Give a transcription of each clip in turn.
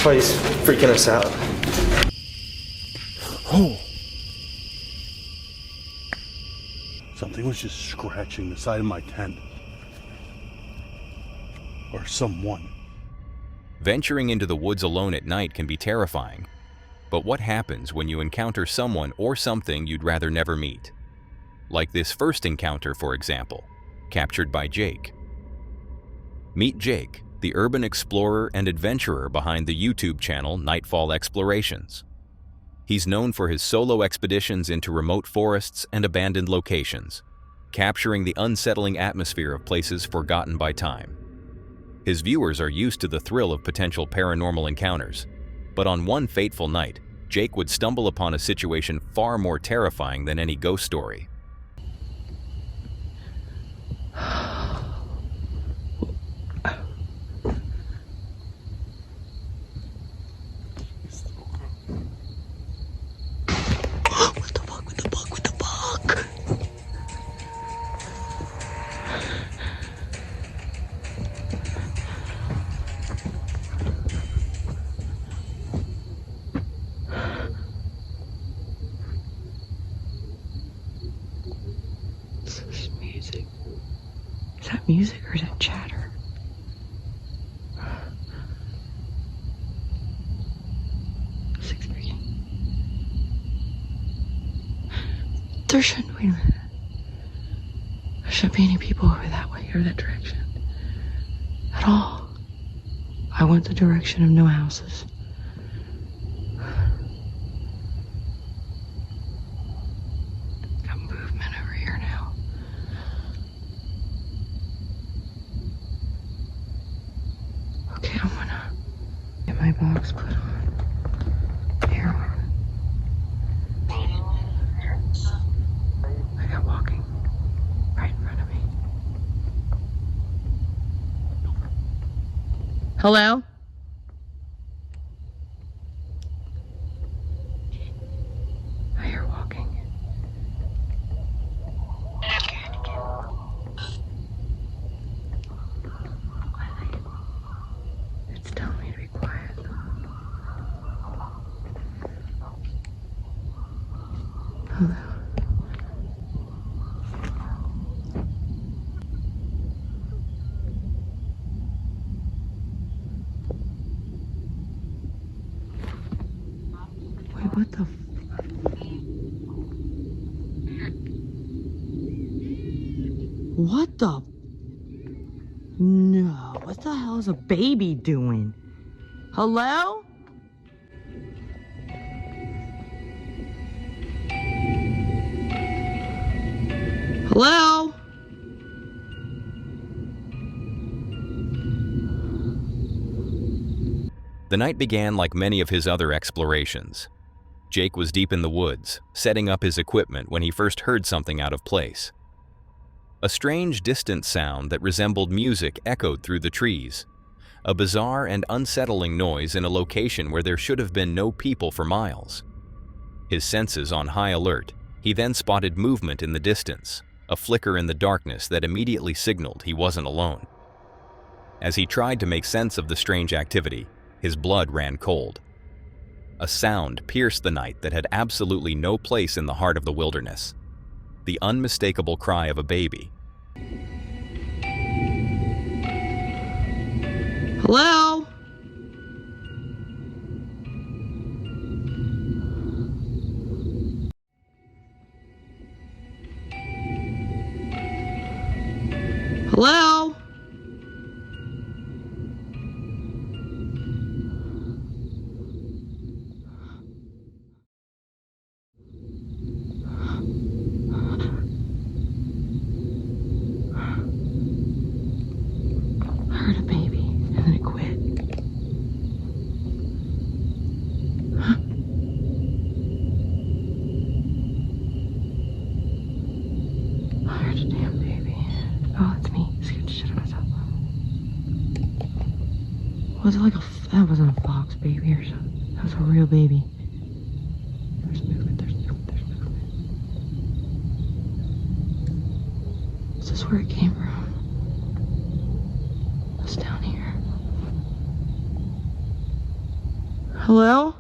That's why he's freaking us out. Oh! Something was just scratching the side of my tent. Or someone. Venturing into the woods alone at night can be terrifying. But what happens when you encounter someone or something you'd rather never meet? Like this first encounter, for example, captured by Jake. Meet Jake, the urban explorer and adventurer behind the YouTube channel Nightfall Explorations. He's known for his solo expeditions into remote forests and abandoned locations, capturing the unsettling atmosphere of places forgotten by time. His viewers are used to the thrill of potential paranormal encounters, but on one fateful night, Jake would stumble upon a situation far more terrifying than any ghost story. Music or is that chatter? There shouldn't, wait a minute. There shouldn't be any people over that way or that direction. At all. I went the direction of no houses. Got movement over here now. Okay, I'm gonna get my box put on. Here. I got walking right in front of me. Hello? I hear walking. It's telling me to be quiet. Hello? Wait, what the What the? No, what the hell is a baby doing? Hello? Hello? The night began like many of his other explorations. Jake was deep in the woods, setting up his equipment when he first heard something out of place. A strange, distant sound that resembled music echoed through the trees. A bizarre and unsettling noise in a location where there should have been no people for miles. His senses on high alert, he then spotted movement in the distance, a flicker in the darkness that immediately signaled he wasn't alone. As he tried to make sense of the strange activity, his blood ran cold. A sound pierced the night that had absolutely no place in the heart of the wilderness. The unmistakable cry of a baby. Hello? Hello? I heard a baby, and then it quit. I heard a damn baby. Oh, it's me. I scared the shit out of myself. Was it like that wasn't a fox baby or something. That was a real baby. There's movement, there's movement, there's movement. Is this where it came from? It's down here. Hello?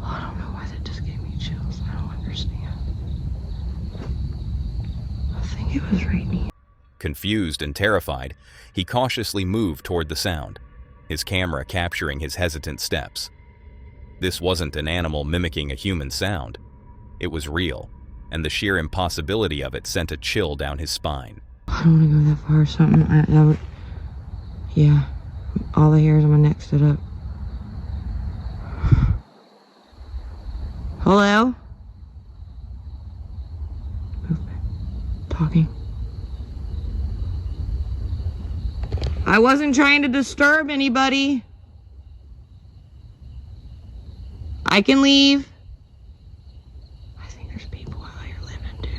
I don't know why that just gave me chills. I don't understand. I think it was raining. Confused and terrified, he cautiously moved toward the sound, his camera capturing his hesitant steps. This wasn't an animal mimicking a human sound. It was real, and the sheer impossibility of it sent a chill down his spine. I don't want to go that far or something. Yeah, all the hairs on my neck stood up. Hello? Movement. Talking. I wasn't trying to disturb anybody. I can leave. I think there's people out here living, dude.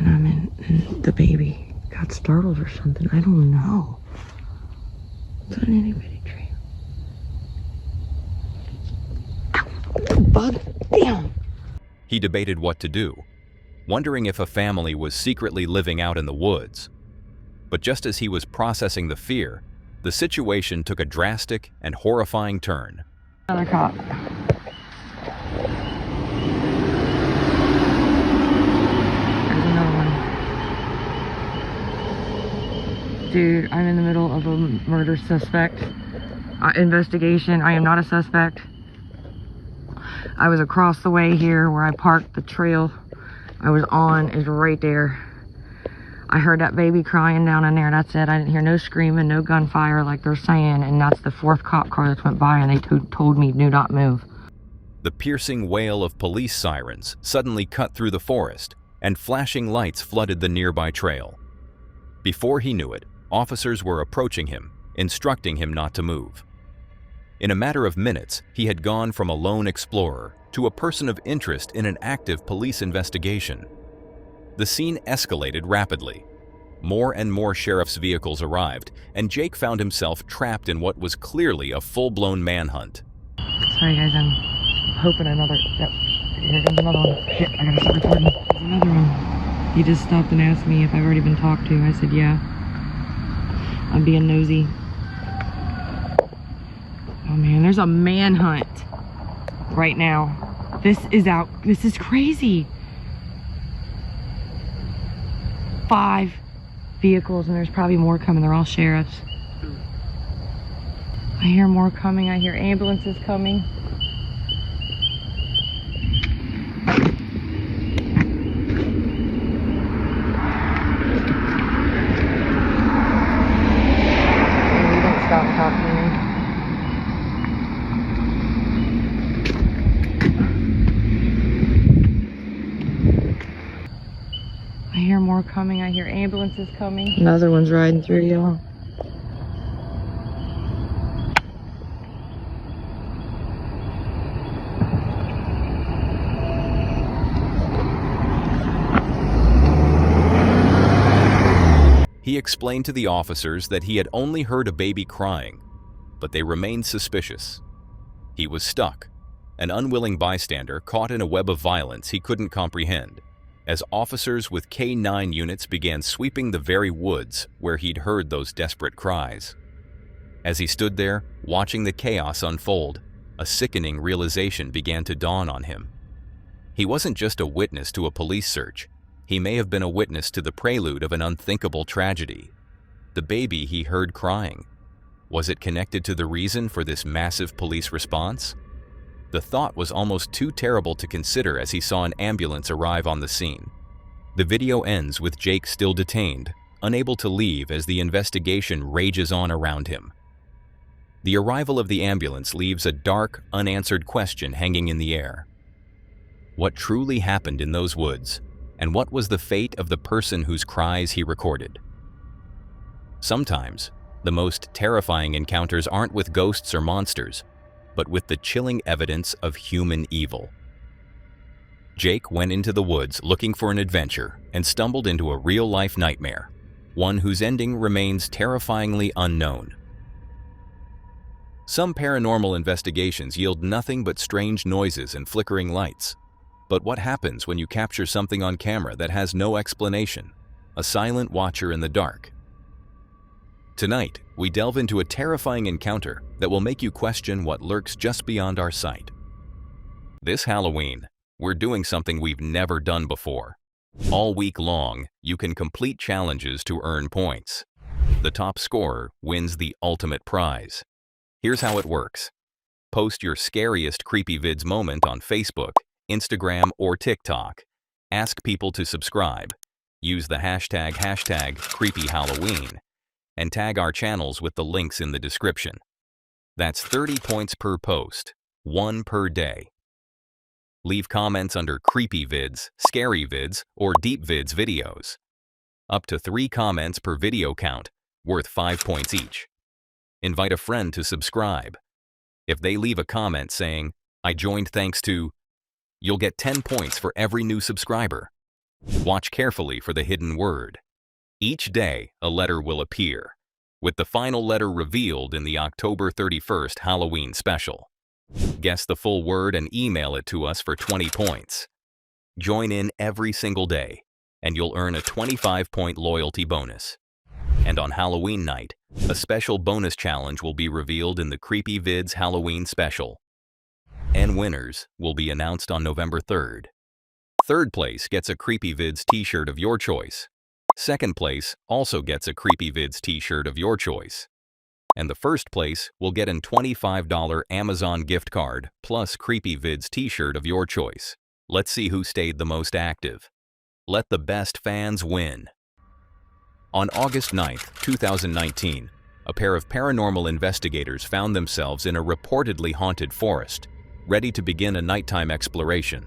And and the baby got startled or something. I don't know. It's an itty bitty tree. Ow, bug. Damn. He debated what to do, wondering if a family was secretly living out in the woods. But just as he was processing the fear, the situation took a drastic and horrifying turn. Another cop. There's another one. Dude, I'm in the middle of a murder suspect investigation. I am not a suspect. I was across the way here where I parked. The trail I was on is right there. I heard that baby crying down in there. That's it. I didn't hear no screaming, no gunfire like they're saying. And that's the fourth cop car that went by, and they told me do not move. The piercing wail of police sirens suddenly cut through the forest, and flashing lights flooded the nearby trail. Before he knew it, officers were approaching him, instructing him not to move. In a matter of minutes, he had gone from a lone explorer to a person of interest in an active police investigation. The scene escalated rapidly. More and more sheriff's vehicles arrived, and Jake found himself trapped in what was clearly a full-blown manhunt. Sorry guys, I'm hoping another... Yep, here comes another one. Shit, I gotta start recording. There's another one. He just stopped and asked me if I've already been talked to. I said, yeah. I'm being nosy. Oh man, there's a manhunt right now. This is crazy. 5 vehicles, and there's probably more coming. They're all sheriffs. I hear more coming. I hear ambulances coming. You don't stop and talk to me. I hear more coming. I hear ambulances coming. Another one's riding through, y'all. He explained to the officers that he had only heard a baby crying, but they remained suspicious. He was stuck, an unwilling bystander caught in a web of violence he couldn't comprehend, as officers with K-9 units began sweeping the very woods where he'd heard those desperate cries. As he stood there, watching the chaos unfold, a sickening realization began to dawn on him. He wasn't just a witness to a police search. He may have been a witness to the prelude of an unthinkable tragedy. The baby he heard crying. Was it connected to the reason for this massive police response? The thought was almost too terrible to consider as he saw an ambulance arrive on the scene. The video ends with Jake still detained, unable to leave as the investigation rages on around him. The arrival of the ambulance leaves a dark, unanswered question hanging in the air. What truly happened in those woods, and what was the fate of the person whose cries he recorded? Sometimes, the most terrifying encounters aren't with ghosts or monsters, but with the chilling evidence of human evil. Jake went into the woods looking for an adventure and stumbled into a real-life nightmare, one whose ending remains terrifyingly unknown. Some paranormal investigations yield nothing but strange noises and flickering lights. But what happens when you capture something on camera that has no explanation? A silent watcher in the dark. Tonight, we delve into a terrifying encounter that will make you question what lurks just beyond our sight. This Halloween, we're doing something we've never done before. All week long, you can complete challenges to earn points. The top scorer wins the ultimate prize. Here's how it works. Post your scariest CreepyVids moment on Facebook, Instagram, or TikTok. Ask people to subscribe. Use the hashtag #CreepyHalloween. And tag our channels with the links in the description. That's 30 points per post, 1 per day. Leave comments under CreepyVids, ScaryVids, or DeepVids videos. Up to 3 comments per video count, worth 5 points each. Invite a friend to subscribe. If they leave a comment saying, "I joined thanks to," you'll get 10 points for every new subscriber. Watch carefully for the hidden word. Each day, a letter will appear, with the final letter revealed in the October 31st Halloween special. Guess the full word and email it to us for 20 points. Join in every single day, and you'll earn a 25-point loyalty bonus. And on Halloween night, a special bonus challenge will be revealed in the CreepyVids Halloween special. And winners will be announced on November 3rd. Third place gets a CreepyVids t-shirt of your choice. Second place also gets a CreepyVids t-shirt of your choice. And the first place will get a $25 Amazon gift card plus CreepyVids t-shirt of your choice. Let's see who stayed the most active. Let the best fans win. On August 9th, 2019, a pair of paranormal investigators found themselves in a reportedly haunted forest, ready to begin a nighttime exploration.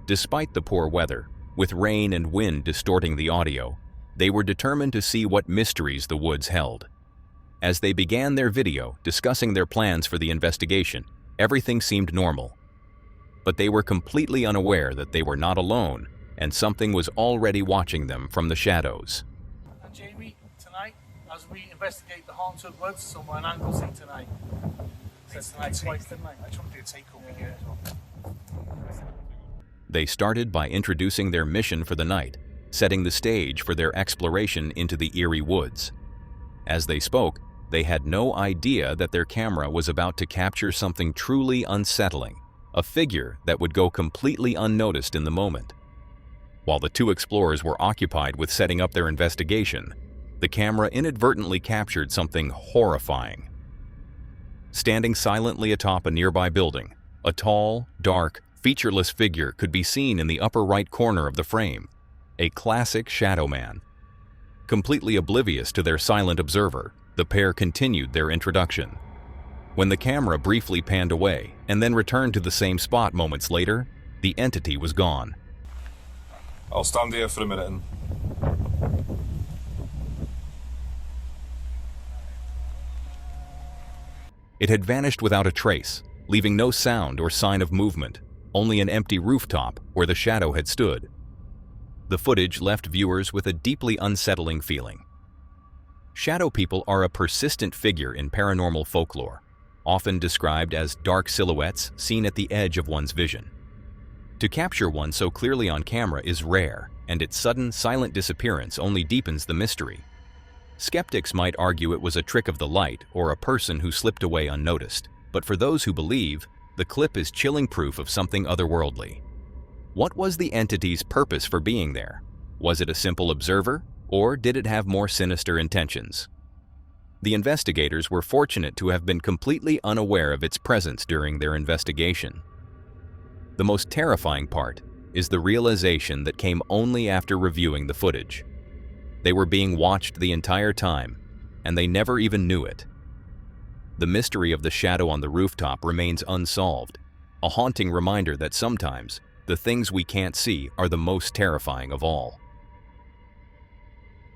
Despite the poor weather, with rain and wind distorting the audio, they were determined to see what mysteries the woods held. As they began their video discussing their plans for the investigation, everything seemed normal. But they were completely unaware that they were not alone, and something was already watching them from the shadows. And Jamie, tonight, as we investigate the haunted woods, somewhere in Anglesey tonight. Said tonight twice, didn't I? I tried to do a takeover here as well. They started by introducing their mission for the night, setting the stage for their exploration into the eerie woods. As they spoke, they had no idea that their camera was about to capture something truly unsettling, a figure that would go completely unnoticed in the moment. While the two explorers were occupied with setting up their investigation, the camera inadvertently captured something horrifying. Standing silently atop a nearby building, a tall, dark, featureless figure could be seen in the upper right corner of the frame, a classic shadow man. Completely oblivious to their silent observer, the pair continued their introduction. When the camera briefly panned away and then returned to the same spot moments later, the entity was gone. I'll stand here for a minute and... It had vanished without a trace, leaving no sound or sign of movement, only an empty rooftop where the shadow had stood. The footage left viewers with a deeply unsettling feeling. Shadow people are a persistent figure in paranormal folklore, often described as dark silhouettes seen at the edge of one's vision. To capture one so clearly on camera is rare, and its sudden, silent disappearance only deepens the mystery. Skeptics might argue it was a trick of the light or a person who slipped away unnoticed, but for those who believe, the clip is chilling proof of something otherworldly. What was the entity's purpose for being there? Was it a simple observer, or did it have more sinister intentions? The investigators were fortunate to have been completely unaware of its presence during their investigation. The most terrifying part is the realization that came only after reviewing the footage. They were being watched the entire time, and they never even knew it. The mystery of the shadow on the rooftop remains unsolved, a haunting reminder that sometimes the things we can't see are the most terrifying of all.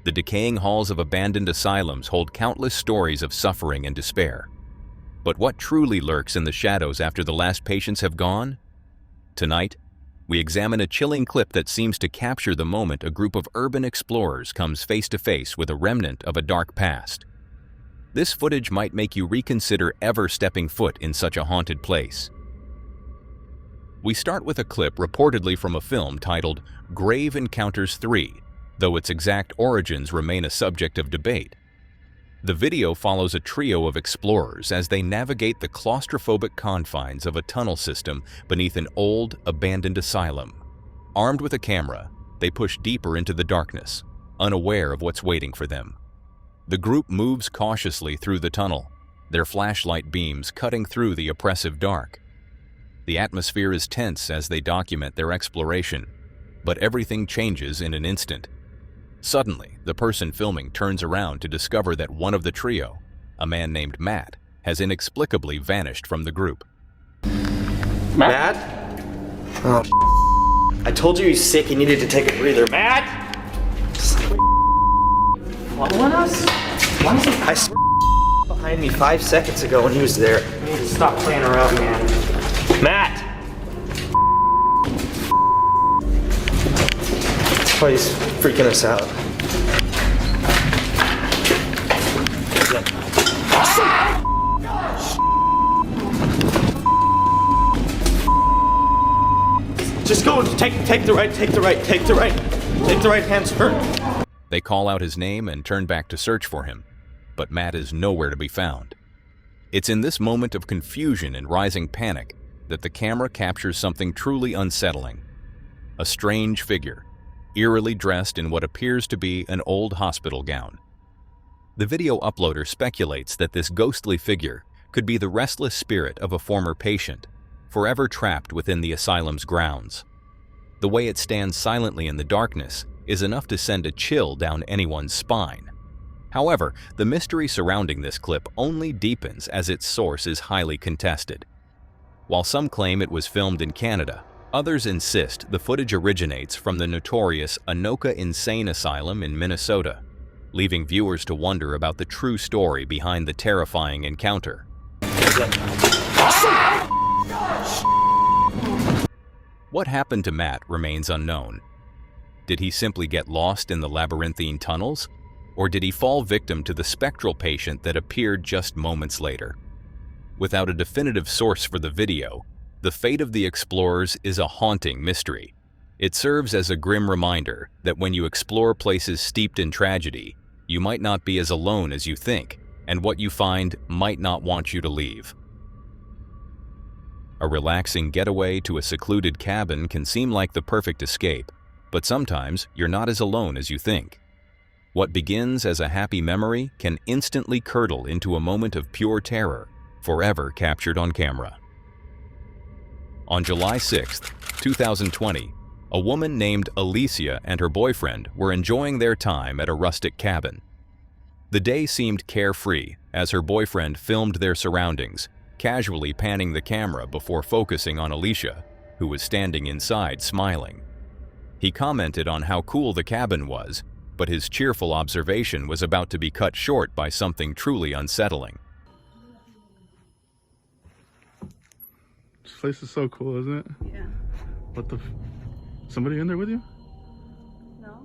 The decaying halls of abandoned asylums hold countless stories of suffering and despair. But what truly lurks in the shadows after the last patients have gone? Tonight, we examine a chilling clip that seems to capture the moment a group of urban explorers comes face to face with a remnant of a dark past. This footage might make you reconsider ever stepping foot in such a haunted place. We start with a clip reportedly from a film titled Grave Encounters 3, though its exact origins remain a subject of debate. The video follows a trio of explorers as they navigate the claustrophobic confines of a tunnel system beneath an old, abandoned asylum. Armed with a camera, they push deeper into the darkness, unaware of what's waiting for them. The group moves cautiously through the tunnel, their flashlight beams cutting through the oppressive dark. The atmosphere is tense as they document their exploration, but everything changes in an instant. Suddenly, the person filming turns around to discover that one of the trio, a man named Matt, has inexplicably vanished from the group. Matt? Oh, I told you he's sick, he needed to take a breather. Matt! Following us? Why is he? I swear behind me 5 seconds ago when he was there. You need to stop playing around, man. Matt! Oh, he's freaking us out. Just go, take the right hand turn. They call out his name and turn back to search for him, but Matt is nowhere to be found. It's in this moment of confusion and rising panic that the camera captures something truly unsettling. A strange figure, eerily dressed in what appears to be an old hospital gown. The video uploader speculates that this ghostly figure could be the restless spirit of a former patient, forever trapped within the asylum's grounds. The way it stands silently in the darkness is enough to send a chill down anyone's spine. However, the mystery surrounding this clip only deepens as its source is highly contested. While some claim it was filmed in Canada, others insist the footage originates from the notorious Anoka Insane Asylum in Minnesota, leaving viewers to wonder about the true story behind the terrifying encounter. What happened to Matt remains unknown. Did he simply get lost in the labyrinthine tunnels, or did he fall victim to the spectral patient that appeared just moments later? Without a definitive source for the video, the fate of the explorers is a haunting mystery. It serves as a grim reminder that when you explore places steeped in tragedy, you might not be as alone as you think, and what you find might not want you to leave. A relaxing getaway to a secluded cabin can seem like the perfect escape, but sometimes you're not as alone as you think. What begins as a happy memory can instantly curdle into a moment of pure terror, forever captured on camera. On July 6, 2020, a woman named Alicia and her boyfriend were enjoying their time at a rustic cabin. The day seemed carefree as her boyfriend filmed their surroundings, casually panning the camera before focusing on Alicia, who was standing inside smiling. He commented on how cool the cabin was, but his cheerful observation was about to be cut short by something truly unsettling. This place is so cool, isn't it? Yeah. What the somebody in there with you? No.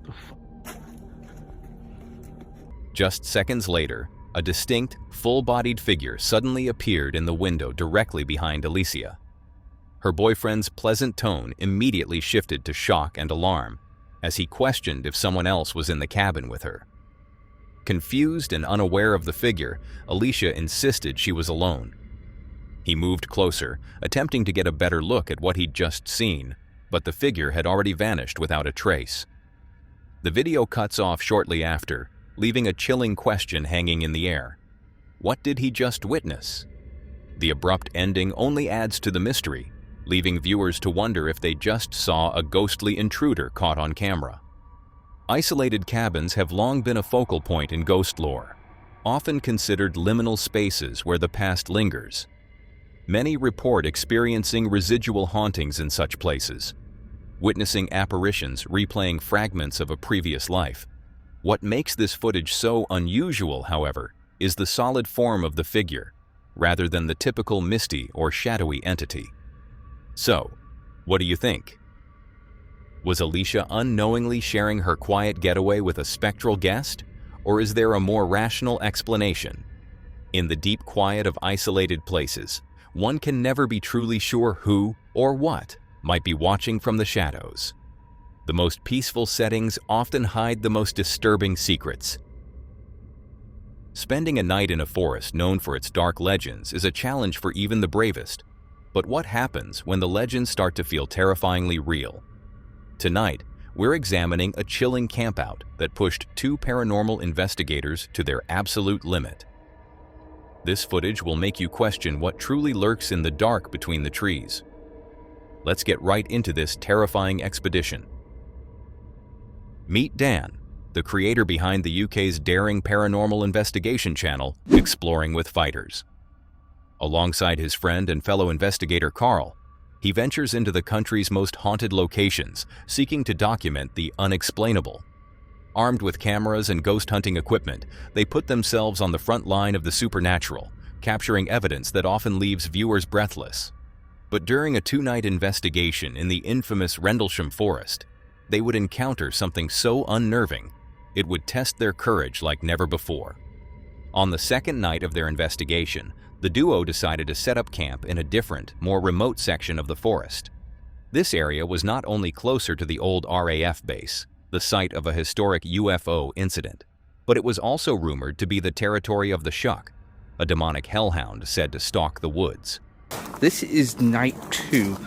The f Just seconds later, a distinct, full-bodied figure suddenly appeared in the window directly behind Alicia. Her boyfriend's pleasant tone immediately shifted to shock and alarm as he questioned if someone else was in the cabin with her. Confused and unaware of the figure, Alicia insisted she was alone. He moved closer, attempting to get a better look at what he'd just seen, but the figure had already vanished without a trace. The video cuts off shortly after, leaving a chilling question hanging in the air. What did he just witness? The abrupt ending only adds to the mystery, leaving viewers to wonder if they just saw a ghostly intruder caught on camera. Isolated cabins have long been a focal point in ghost lore, often considered liminal spaces where the past lingers. Many report experiencing residual hauntings in such places, witnessing apparitions replaying fragments of a previous life. What makes this footage so unusual, however, is the solid form of the figure, rather than the typical misty or shadowy entity. So, what do you think? Was Alicia unknowingly sharing her quiet getaway with a spectral guest, or is there a more rational explanation? In the deep quiet of isolated places, one can never be truly sure who or what might be watching from the shadows. The most peaceful settings often hide the most disturbing secrets. Spending a night in a forest known for its dark legends is a challenge for even the bravest. But what happens when the legends start to feel terrifyingly real? Tonight, we're examining a chilling campout that pushed 2 paranormal investigators to their absolute limit. This footage will make you question what truly lurks in the dark between the trees. Let's get right into this terrifying expedition. Meet Dan, the creator behind the UK's daring paranormal investigation channel, Exploring with Fighters. Alongside his friend and fellow investigator Carl, he ventures into the country's most haunted locations, seeking to document the unexplainable. Armed with cameras and ghost hunting equipment, they put themselves on the front line of the supernatural, capturing evidence that often leaves viewers breathless. But during a 2-night investigation in the infamous Rendlesham Forest, they would encounter something so unnerving, it would test their courage like never before. On the second night of their investigation, the duo decided to set up camp in a different, more remote section of the forest. This area was not only closer to the old RAF base, the site of a historic UFO incident, but it was also rumored to be the territory of the Shuck, a demonic hellhound said to stalk the woods. This is night 2.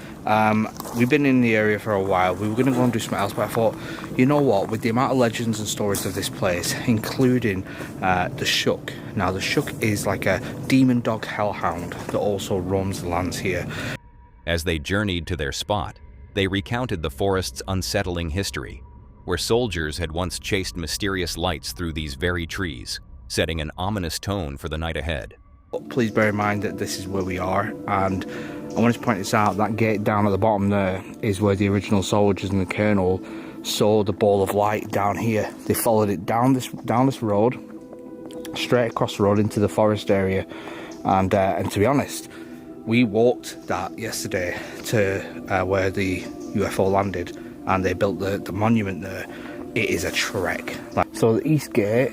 We've been in the area for a while. We were going to go and do something else, but I thought, you know what, with the amount of legends and stories of this place, including the Shuck. Now, the Shuck is like a demon dog hellhound that also roams the lands here. As they journeyed to their spot, they recounted the forest's unsettling history, where soldiers had once chased mysterious lights through these very trees, setting an ominous tone for the night ahead. Please bear in mind that this is where we are, and I want to point this out, that gate down at the bottom there is where the original soldiers and the colonel saw the ball of light down here. They followed it down this road, straight across the road into the forest area, and to be honest, we walked that yesterday to where the UFO landed, and they built the monument there. It is a trek. So the east gate.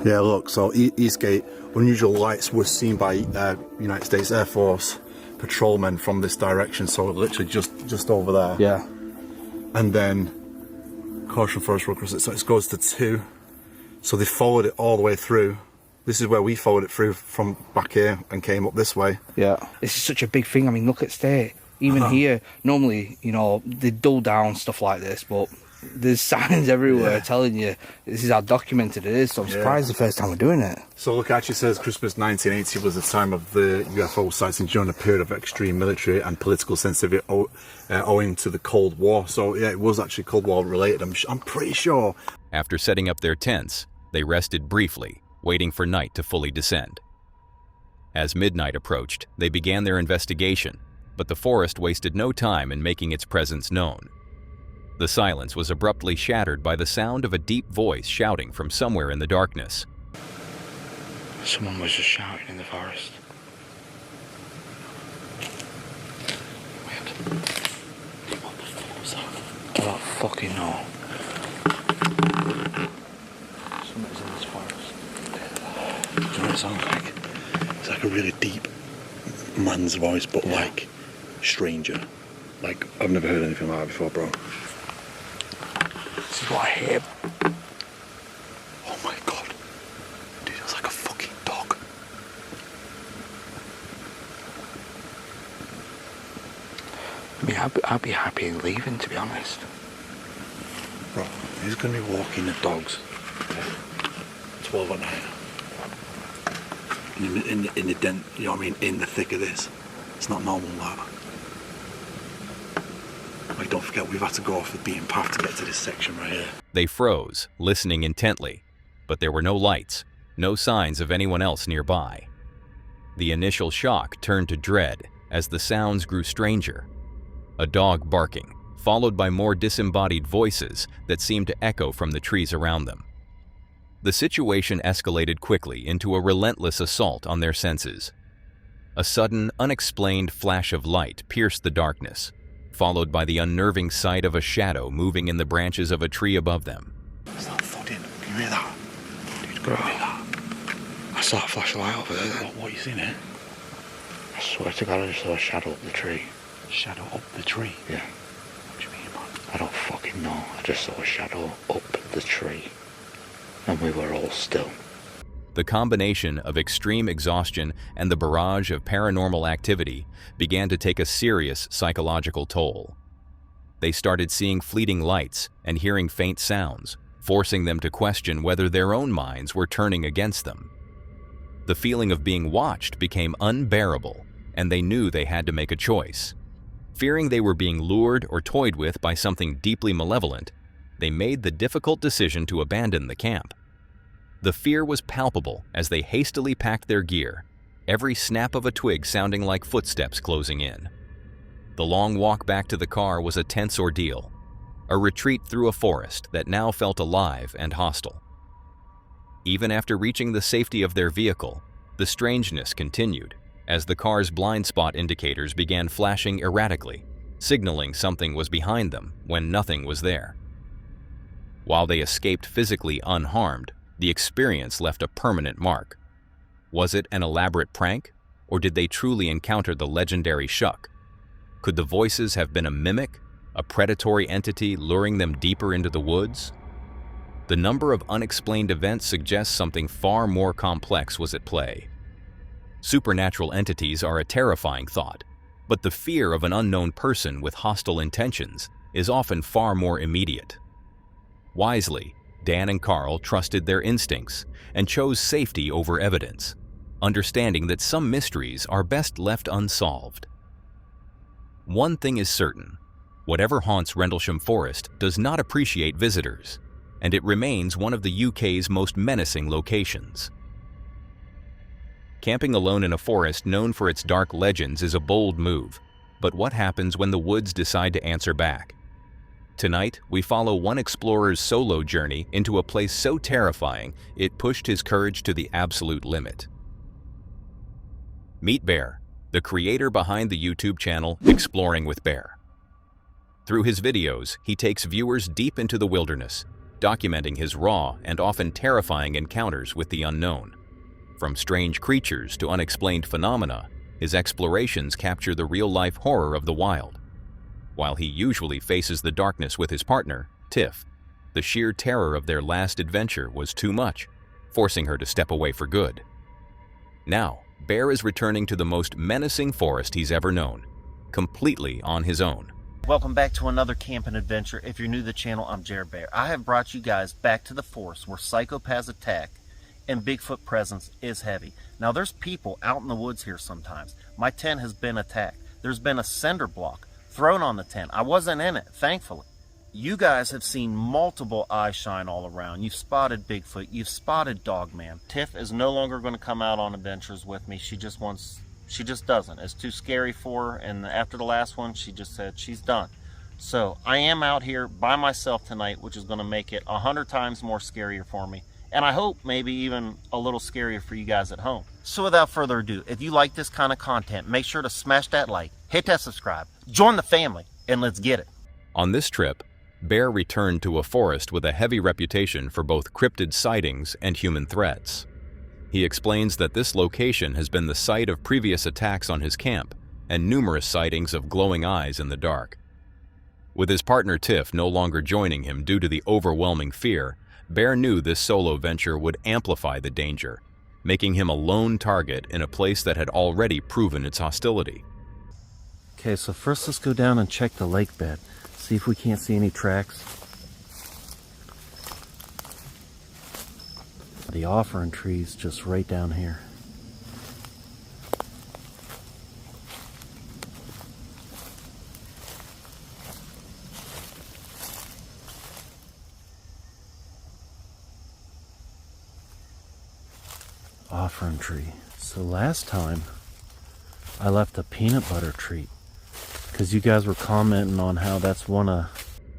Yeah, look, so Eastgate, unusual lights were seen by United States Air Force patrolmen from this direction, so literally just over there. Yeah. And then caution forest road across it, so it goes to 2. So they followed it all the way through. This is where we followed it through from back here and came up this way. Yeah. This is such a big thing. I mean, look at State. Even here, normally, you know, they dull down stuff like this, but there's signs everywhere telling you this is how documented it is, so I'm surprised the first time we're doing it. So look, it actually says Christmas 1980 was the time of the UFO sighting during a period of extreme military and political sensitivity owing to the Cold War. So yeah, it was actually Cold War related, I'm pretty sure. After setting up their tents, they rested briefly, waiting for night to fully descend. As midnight approached, they began their investigation, but the forest wasted no time in making its presence known. The silence was abruptly shattered by the sound of a deep voice shouting from somewhere in the darkness. Someone was just shouting in the forest. Weird. What the fuck was that? I don't fucking know. Someone's in this forest. Do you know what it sounds like? It's like a really deep man's voice, but like stranger. Like, I've never heard anything like that before, bro. This is what I hear. Oh my god. Dude, it's like a fucking dog. I mean, I'd be happy in leaving, to be honest. Bro, he's going to be walking the dogs. 12 at night. In the den, you know what I mean? In the thick of this. It's not normal, that. Like, don't forget, we've had to go off the beaten path to get to this section right here. They froze, listening intently, but there were no lights, no signs of anyone else nearby. The initial shock turned to dread as the sounds grew stranger. A dog barking, followed by more disembodied voices that seemed to echo from the trees around them. The situation escalated quickly into a relentless assault on their senses. A sudden, unexplained flash of light pierced the darkness, followed by the unnerving sight of a shadow moving in the branches of a tree above them. It's that thudding. Can you hear that? Dude, Bro, can you hear that? I saw a flashlight over there. What are you seeing here? I swear to God, I just saw a shadow up the tree. Shadow up the tree? Yeah. What do you mean, man? I don't fucking know. I just saw a shadow up the tree. and we were all still. The combination of extreme exhaustion and the barrage of paranormal activity began to take a serious psychological toll. They started seeing fleeting lights and hearing faint sounds, forcing them to question whether their own minds were turning against them. The feeling of being watched became unbearable, and they knew they had to make a choice. Fearing they were being lured or toyed with by something deeply malevolent, they made the difficult decision to abandon the camp. The fear was palpable as they hastily packed their gear, every snap of a twig sounding like footsteps closing in. The long walk back to the car was a tense ordeal, a retreat through a forest that now felt alive and hostile. Even after reaching the safety of their vehicle, the strangeness continued as the car's blind spot indicators began flashing erratically, signaling something was behind them when nothing was there. While they escaped physically unharmed, the experience left a permanent mark. Was it an elaborate prank, or did they truly encounter the legendary Shuck? Could the voices have been a mimic, a predatory entity luring them deeper into the woods? The number of unexplained events suggests something far more complex was at play. Supernatural entities are a terrifying thought, but the fear of an unknown person with hostile intentions is often far more immediate. Wisely, Dan and Carl trusted their instincts and chose safety over evidence, understanding that some mysteries are best left unsolved. One thing is certain: whatever haunts Rendlesham Forest does not appreciate visitors, and it remains one of the UK's most menacing locations. Camping alone in a forest known for its dark legends is a bold move, but what happens when the woods decide to answer back? Tonight, we follow one explorer's solo journey into a place so terrifying it pushed his courage to the absolute limit. Meet Bear, the creator behind the YouTube channel Exploring with Bear. Through his videos, he takes viewers deep into the wilderness, documenting his raw and often terrifying encounters with the unknown. From strange creatures to unexplained phenomena, his explorations capture the real-life horror of the wild. While he usually faces the darkness with his partner, Tiff, the sheer terror of their last adventure was too much, forcing her to step away for good. Now, Bear is returning to the most menacing forest he's ever known, completely on his own. Welcome back to another camping adventure. If you're new to the channel, I'm Jared Bear. I have brought you guys back to the forest where psychopaths attack and Bigfoot presence is heavy. Now, there's people out in the woods here sometimes. My tent has been attacked. There's been a cinder block thrown on the tent. I wasn't in it, thankfully. You guys have seen multiple eyes shine all around. You've spotted Bigfoot. You've spotted Dogman. Tiff is no longer going to come out on adventures with me. She just doesn't. It's too scary for her. And after the last one, she just said she's done. So I am out here by myself tonight, which is going to make it 100 times more scarier for me. And I hope maybe even a little scarier for you guys at home. So without further ado, if you like this kind of content, make sure to smash that like, hit that subscribe, join the family, and let's get it. On this trip, Bear returned to a forest with a heavy reputation for both cryptid sightings and human threats. He explains that this location has been the site of previous attacks on his camp and numerous sightings of glowing eyes in the dark. With his partner Tiff no longer joining him due to the overwhelming fear, Bear knew this solo venture would amplify the danger, making him a lone target in a place that had already proven its hostility. Okay, so first let's go down and check the lake bed. See if we can't see any tracks. The offering tree's just right down here. Offering tree. So last time I left a peanut butter treat because you guys were commenting on how that's one of...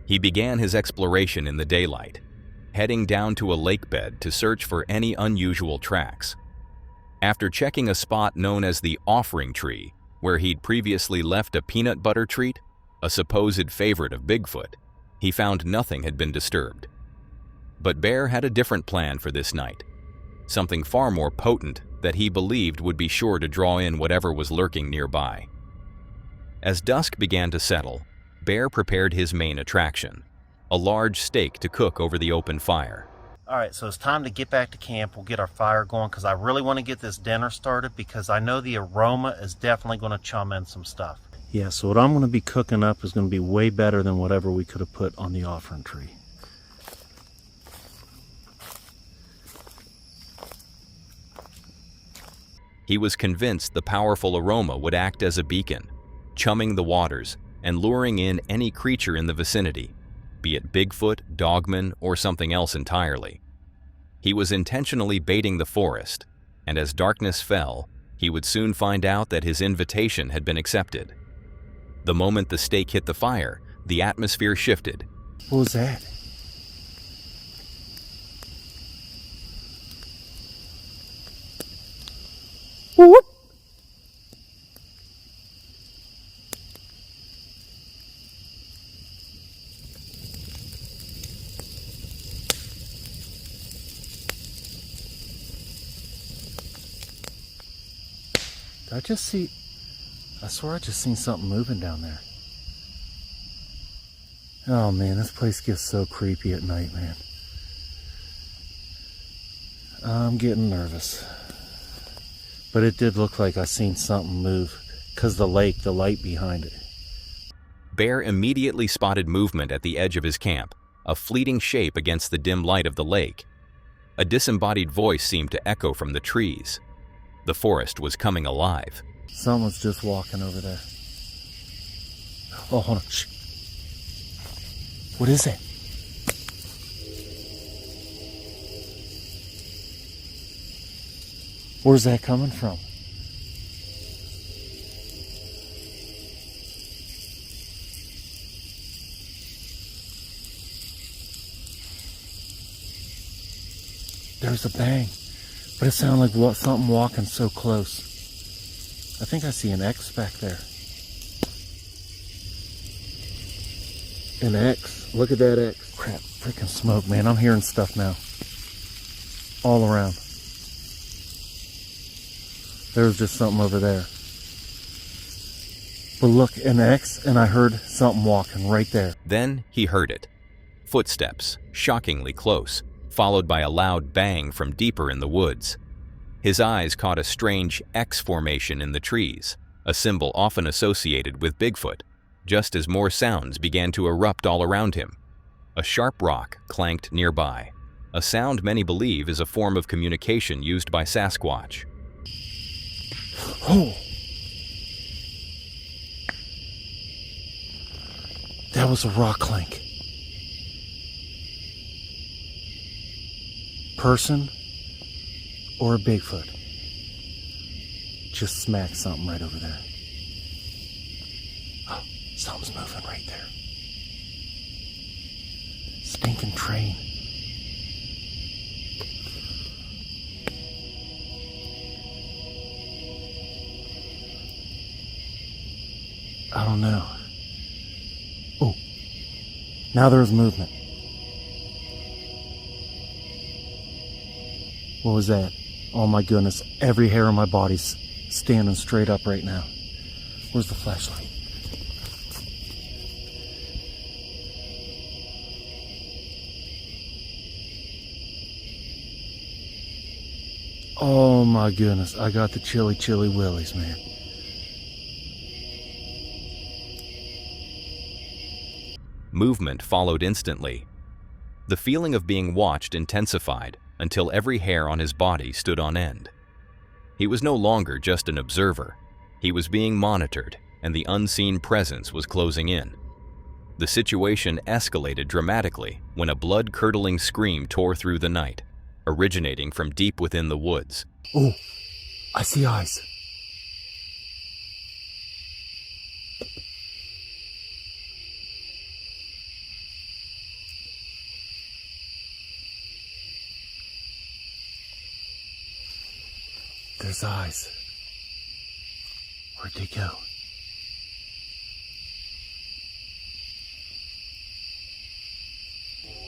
He began his exploration in the daylight, heading down to a lake bed to search for any unusual tracks. After checking a spot known as the offering tree, where he'd previously left a peanut butter treat, a supposed favorite of Bigfoot, he found nothing had been disturbed. But Bear had a different plan for this night, something far more potent that he believed would be sure to draw in whatever was lurking nearby. As dusk began to settle, Bear prepared his main attraction, a large steak to cook over the open fire. All right, so it's time to get back to camp. We'll get our fire going because I really want to get this dinner started because I know the aroma is definitely going to chum in some stuff. Yeah, so what I'm going to be cooking up is going to be way better than whatever we could have put on the offering tree. He was convinced the powerful aroma would act as a beacon, chumming the waters and luring in any creature in the vicinity, be it Bigfoot, Dogman, or something else entirely. He was intentionally baiting the forest, and as darkness fell, he would soon find out that his invitation had been accepted. The moment the stake hit the fire, the atmosphere shifted. What was that? Whoop. Did I just see... I swear I just seen something moving down there. Oh man, this place gets so creepy at night, man. I'm getting nervous. But it did look like I seen something move because the lake, the light behind it. Bear immediately spotted movement at the edge of his camp, a fleeting shape against the dim light of the lake. A disembodied voice seemed to echo from the trees. The forest was coming alive. Someone's just walking over there. Oh, hold on. Shh. What is it? Where's that coming from? There's a bang, but it sounded like something walking so close. I think I see an X back there. An X. Look at that X. Crap, freaking smoke, man. I'm hearing stuff now. All around. There's just something over there. But look, an X, and I heard something walking right there. Then he heard it. Footsteps, shockingly close, followed by a loud bang from deeper in the woods. His eyes caught a strange X formation in the trees, a symbol often associated with Bigfoot, just as more sounds began to erupt all around him. A sharp rock clanked nearby, a sound many believe is a form of communication used by Sasquatch. Oh! That was a rock clank. Person or a Bigfoot. Just smacked something right over there. Oh, something's moving right there. Stinking train. I don't know. Oh, now there's movement. What was that? Oh my goodness, every hair on my body's standing straight up right now. Where's the flashlight? Oh my goodness, I got the chilly willies, man. Movement followed instantly. The feeling of being watched intensified until every hair on his body stood on end. He was no longer just an observer. He was being monitored, and the unseen presence was closing in. The situation escalated dramatically when a blood-curdling scream tore through the night, originating from deep within the woods. Oh, I see eyes. There's eyes. Where'd they go?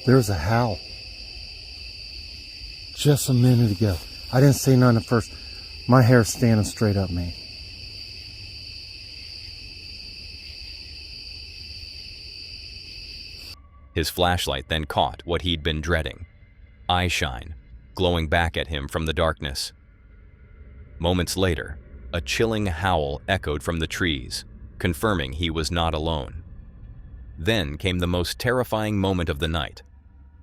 There's a howl. Just a minute ago. I didn't say nothing at first. My hair's standing straight up, man. His flashlight then caught what he'd been dreading. eye shine, glowing back at him from the darkness. Moments later, a chilling howl echoed from the trees, confirming he was not alone. Then came the most terrifying moment of the night,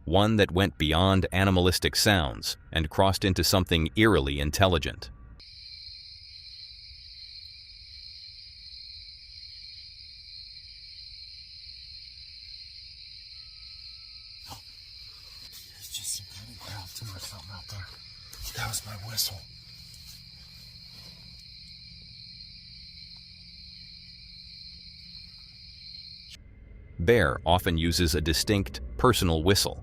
one that went beyond animalistic sounds and crossed into something eerily intelligent. There's just some kind of growl to or something out there. That was my whistle. Bear often uses a distinct, personal whistle.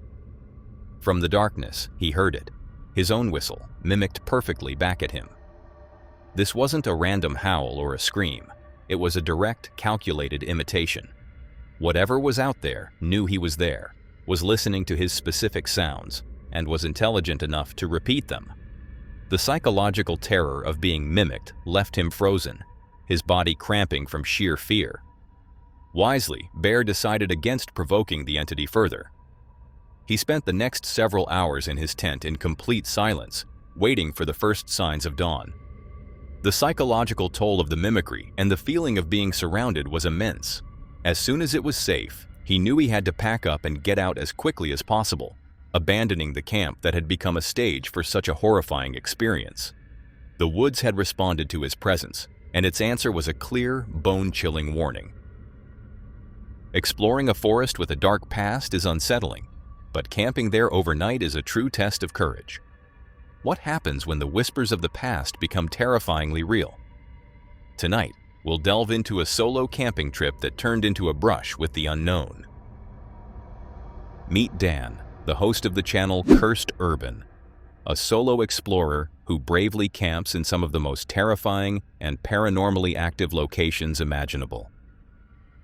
From the darkness, he heard it. His own whistle, mimicked perfectly back at him. This wasn't a random howl or a scream. It was a direct, calculated imitation. Whatever was out there knew he was there, was listening to his specific sounds, and was intelligent enough to repeat them. The psychological terror of being mimicked left him frozen, his body cramping from sheer fear. Wisely, Bear decided against provoking the entity further. He spent the next several hours in his tent in complete silence, waiting for the first signs of dawn. The psychological toll of the mimicry and the feeling of being surrounded was immense. As soon as it was safe, he knew he had to pack up and get out as quickly as possible, abandoning the camp that had become a stage for such a horrifying experience. The woods had responded to his presence, and its answer was a clear, bone-chilling warning. Exploring a forest with a dark past is unsettling, but camping there overnight is a true test of courage. What happens when the whispers of the past become terrifyingly real? Tonight, we'll delve into a solo camping trip that turned into a brush with the unknown. Meet Dan, the host of the channel Cursed Urban, a solo explorer who bravely camps in some of the most terrifying and paranormally active locations imaginable.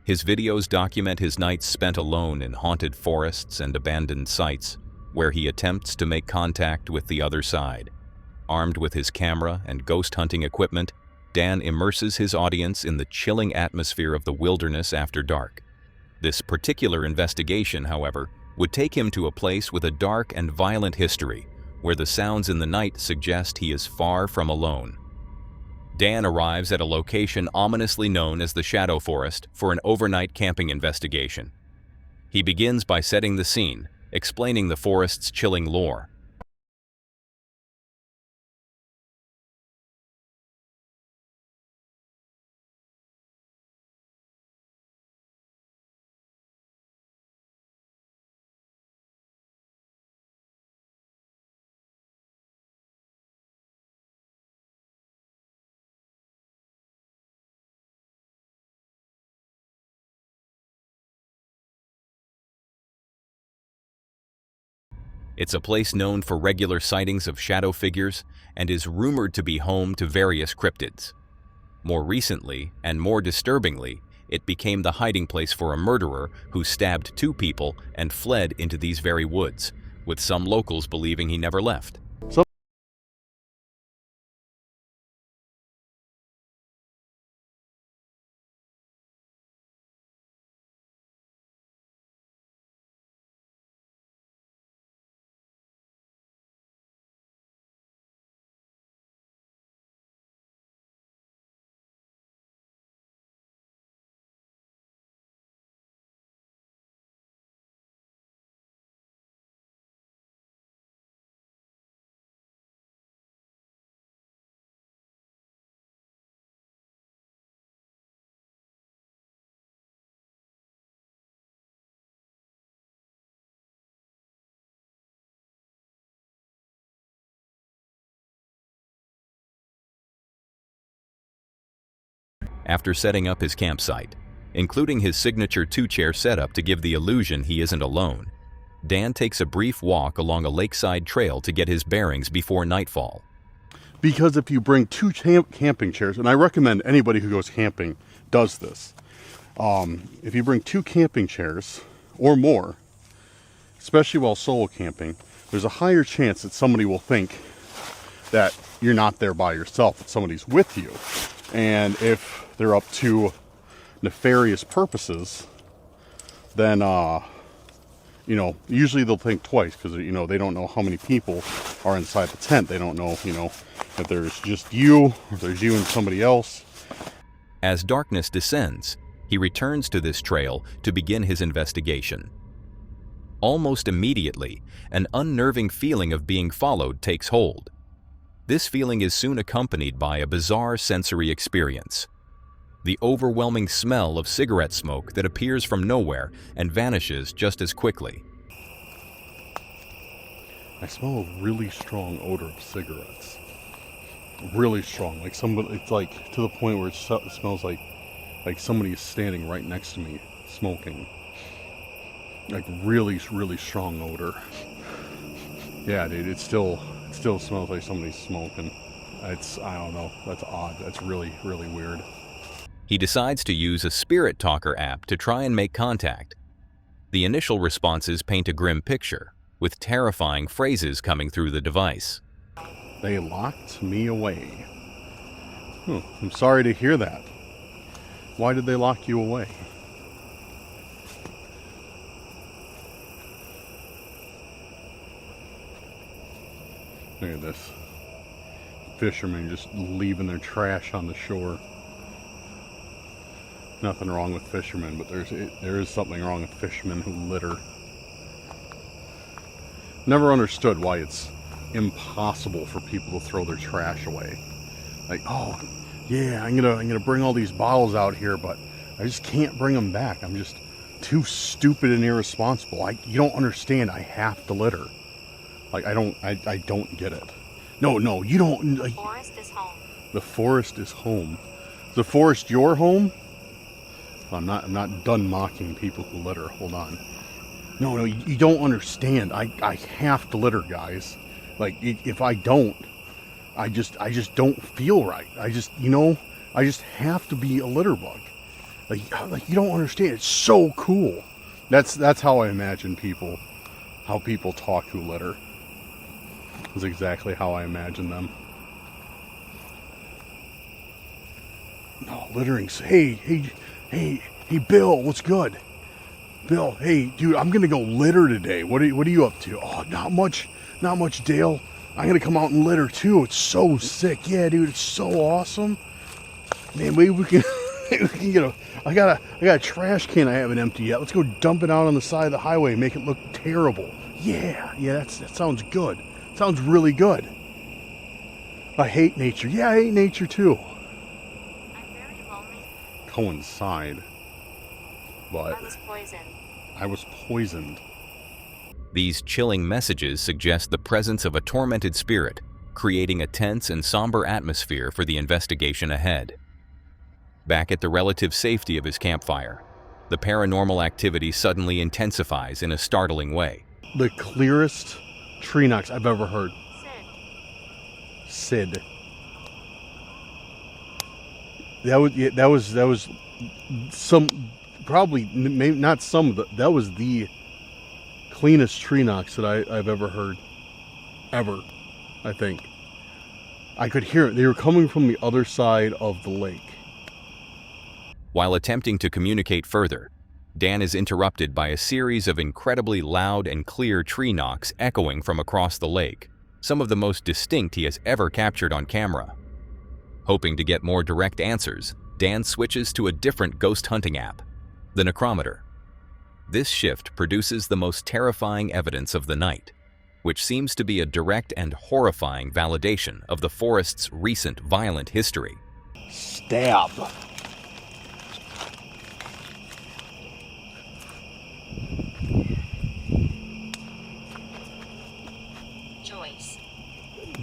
His videos document his nights spent alone in haunted forests and abandoned sites, where he attempts to make contact with the other side. Armed with his camera and ghost hunting equipment, Dan immerses his audience in the chilling atmosphere of the wilderness after dark. This particular investigation, however, would take him to a place with a dark and violent history, where the sounds in the night suggest he is far from alone. Dan arrives at a location ominously known as the Shadow Forest for an overnight camping investigation. He begins by setting the scene, explaining the forest's chilling lore. It's a place known for regular sightings of shadow figures and is rumored to be home to various cryptids. More recently, and more disturbingly, it became the hiding place for a murderer who stabbed 2 people and fled into these very woods, with some locals believing he never left. After setting up his campsite, including his signature 2-chair setup to give the illusion he isn't alone, Dan takes a brief walk along a lakeside trail to get his bearings before nightfall. Because if you bring 2 camping chairs, and I recommend anybody who goes camping does this, if you bring 2 camping chairs or more, especially while solo camping, there's a higher chance that somebody will think that you're not there by yourself, that somebody's with you. And if they're up to nefarious purposes, then you know, usually they'll think twice because, you know, they don't know how many people are inside the tent. They don't know, you know, if there's just you or if there's you and somebody else. As darkness descends, he returns to this trail to begin his investigation. Almost immediately, an unnerving feeling of being followed takes hold. This feeling is soon accompanied by a bizarre sensory experience. The overwhelming smell of cigarette smoke that appears from nowhere and vanishes just as quickly. I smell a really strong odor of cigarettes. Really strong, like somebody, it's like to the point where it smells like somebody is standing right next to me smoking. Like really, really strong odor. Yeah, dude, it still smells like somebody's smoking. I don't know, that's odd. That's really, really weird. He decides to use a Spirit Talker app to try and make contact. The initial responses paint a grim picture, with terrifying phrases coming through the device. They locked me away. I'm sorry to hear that. Why did they lock you away? Look at this. Fishermen just leaving their trash on the shore. Nothing wrong with fishermen, but there is something wrong with fishermen who litter. Never understood why it's impossible for people to throw their trash away. Like, oh, yeah, I'm gonna bring all these bottles out here, but I just can't bring them back. I'm just too stupid and irresponsible. You don't understand. I have to litter. Like, I don't get it. No, you don't. Like, the forest is home. The forest is home. Is the forest your home? I'm not done mocking people who litter. Hold on. No, you don't understand. I have to litter, guys. Like, if I don't, I just don't feel right. I just have to be a litter bug. Like you don't understand. It's so cool. That's how I imagine people, how people talk who litter. Is exactly how I imagine them. No, littering's, hey, Bill, what's good? Bill, hey, dude, I'm gonna go litter today. What are you up to? Oh, not much, Dale. I'm gonna come out and litter too. It's so sick. Yeah, dude, it's so awesome. Man, maybe we can get I got a trash can I haven't emptied yet. Let's go dump it out on the side of the highway and make it look terrible. Yeah, that sounds good. Sounds really good. I hate nature. Yeah, I hate nature too. I'm very lonely. Coincide. But I was poisoned. These chilling messages suggest the presence of a tormented spirit, creating a tense and somber atmosphere for the investigation ahead. Back at the relative safety of his campfire, the paranormal activity suddenly intensifies in a startling way. The clearest tree knocks I've ever heard. Sid. That was some, probably maybe not some of the, that was the cleanest tree knocks that I've ever heard. Ever, I think. I could hear it. They were coming from the other side of the lake. While attempting to communicate further, Dan is interrupted by a series of incredibly loud and clear tree knocks echoing from across the lake, some of the most distinct he has ever captured on camera. Hoping to get more direct answers, Dan switches to a different ghost hunting app, the Necrometer. This shift produces the most terrifying evidence of the night, which seems to be a direct and horrifying validation of the forest's recent violent history. Stab.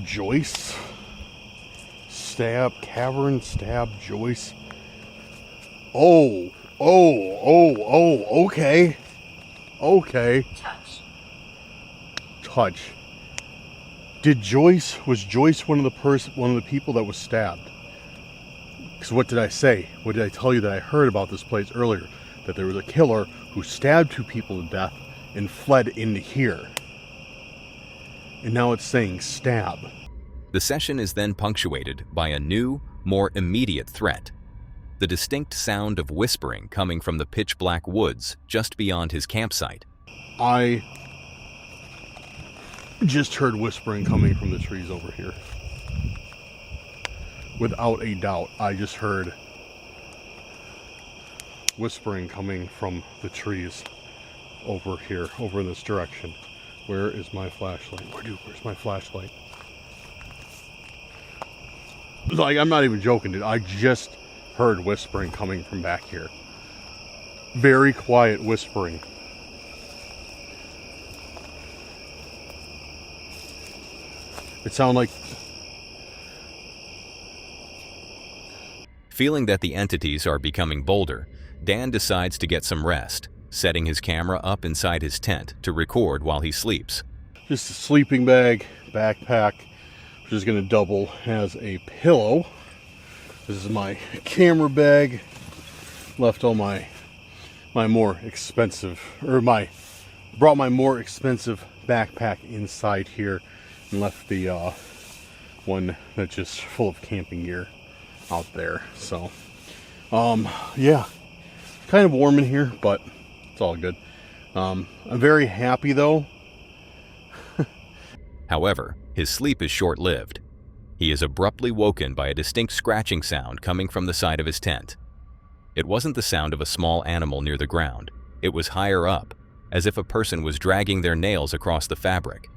Joyce? Stab, cavern, stab, Joyce. Oh, okay. Okay. Touch. Was Joyce one of the people that was stabbed? Because what did I say? What did I tell you that I heard about this place earlier? That there was a killer who stabbed 2 people to death and fled into here. And now it's saying stab. The session is then punctuated by a new, more immediate threat. The distinct sound of whispering coming from the pitch-black woods just beyond his campsite. I just heard whispering coming from the trees over here. Without a doubt, I just heard whispering coming from the trees over here, over in this direction. Where is my flashlight? Where's my flashlight? Like, I'm not even joking, dude. I just heard whispering coming from back here. Very quiet whispering. It sounded like... Feeling that the entities are becoming bolder, Dan decides to get some rest, setting his camera up inside his tent to record while he sleeps. Just a sleeping bag, backpack, which is going to double as a pillow. This is my camera bag. Left all my more expensive, brought my more expensive backpack inside here and left the one that's just full of camping gear out there. So, yeah, kind of warm in here, but it's all good. I'm very happy though. However, his sleep is short-lived. He is abruptly woken by a distinct scratching sound coming from the side of his tent. It wasn't the sound of a small animal near the ground. It was higher up, as if a person was dragging their nails across the fabric.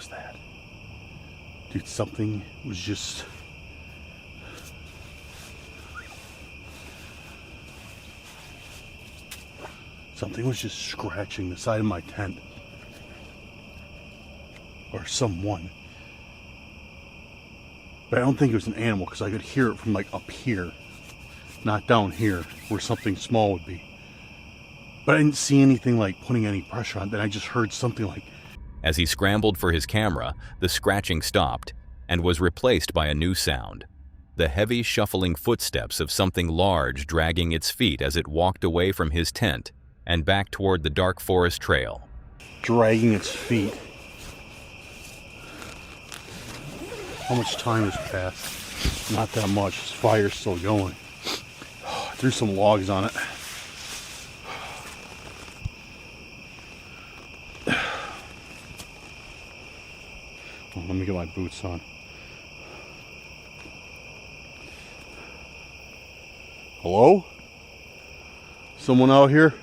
That, dude, something was just scratching the side of my tent, or someone, but I don't think it was an animal because I could hear it from like up here, not down here where something small would be, but I didn't see anything like putting any pressure on it. Then I just heard something like... As he scrambled for his camera, the scratching stopped and was replaced by a new sound. The heavy shuffling footsteps of something large dragging its feet as it walked away from his tent and back toward the dark forest trail. Dragging its feet. How much time has passed? Not that much. This fire's still going. I threw some logs on it. Let me get my boots on. Hello? Someone out here?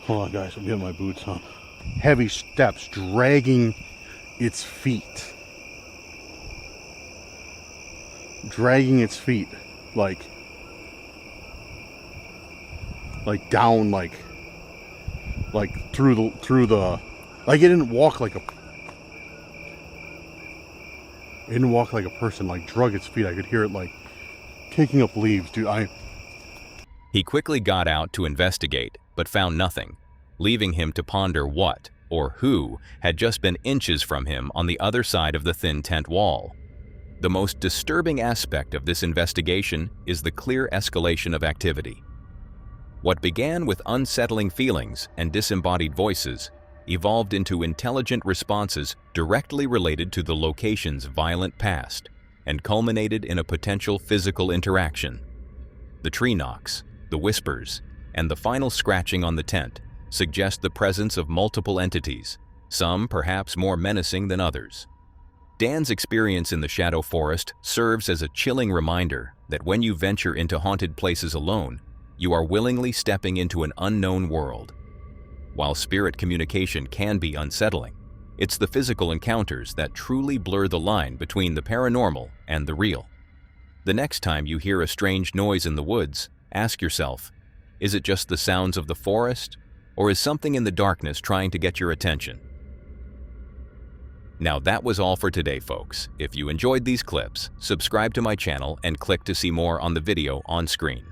Hold on, guys. I'm getting my boots on. Heavy steps dragging its feet. Dragging its feet. Like down, like through the, like it didn't walk like a person, like drug its feet. I could hear it like kicking up leaves, dude. He quickly got out to investigate, but found nothing, leaving him to ponder what or who had just been inches from him on the other side of the thin tent wall. The most disturbing aspect of this investigation is the clear escalation of activity. What began with unsettling feelings and disembodied voices evolved into intelligent responses directly related to the location's violent past and culminated in a potential physical interaction. The tree knocks, the whispers, and the final scratching on the tent suggest the presence of multiple entities, some perhaps more menacing than others. Dan's experience in the Shadow Forest serves as a chilling reminder that when you venture into haunted places alone, you are willingly stepping into an unknown world. While spirit communication can be unsettling, it's the physical encounters that truly blur the line between the paranormal and the real. The next time you hear a strange noise in the woods, ask yourself, is it just the sounds of the forest, or is something in the darkness trying to get your attention? Now that was all for today, folks. If you enjoyed these clips, subscribe to my channel and click to see more on the video on screen.